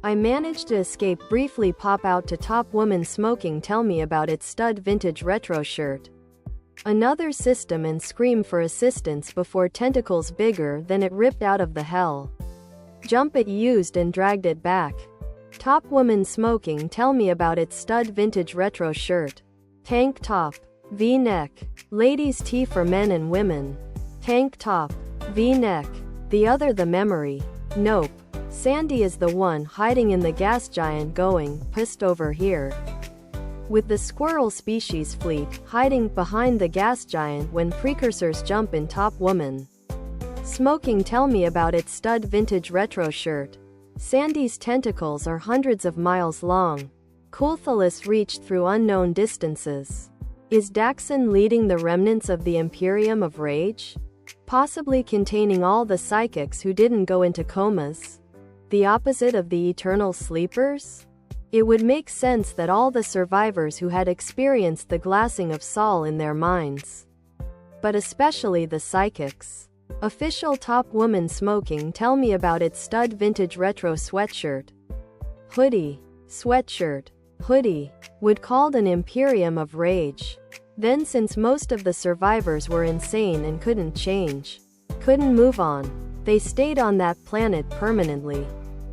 I managed to escape briefly pop out to top woman smoking tell me about its stud vintage retro shirt. Another system and scream for assistance before tentacles bigger than it ripped out of the hell. Jump it used and dragged it back. Top woman smoking tell me about its stud vintage retro shirt. Tank top. V-neck. Ladies tee for men and women. Tank top. V-neck. The other the memory. Nope. Sandy is the one hiding in the gas giant going, pissed over here. With the squirrel species fleet hiding behind the gas giant when precursors jump in top woman smoking tell me about its stud vintage retro shirt. Sandy's tentacles are hundreds of miles long. Coolthalus reached through unknown distances. Is Daxon leading the remnants of the Imperium of Rage? Possibly containing all the psychics who didn't go into comas? The opposite of the eternal sleepers? It would make sense that all the survivors who had experienced the glassing of Sol in their minds. But especially the psychics. Official top woman smoking tell me about its stud vintage retro sweatshirt. Hoodie. Sweatshirt. Hoodie. Would called an Imperium of Rage. Then since most of the survivors were insane and couldn't change, couldn't move on, they stayed on that planet permanently.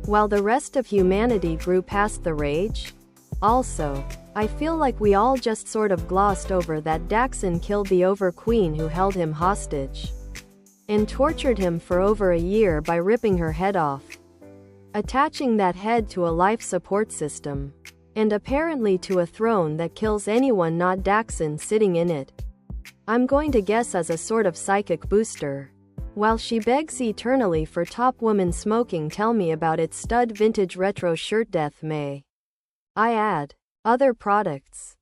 While the rest of humanity grew past the rage. Also, I feel like we all just sort of glossed over that Daxon killed the Over-Queen who held him hostage. And tortured him for over a year by ripping her head off. Attaching that head to a life support system. And apparently to a throne that kills anyone not Daxon sitting in it. I'm going to guess as a sort of psychic booster. While she begs eternally for top woman smoking tell me about its stud vintage retro shirt death may I add. Other products.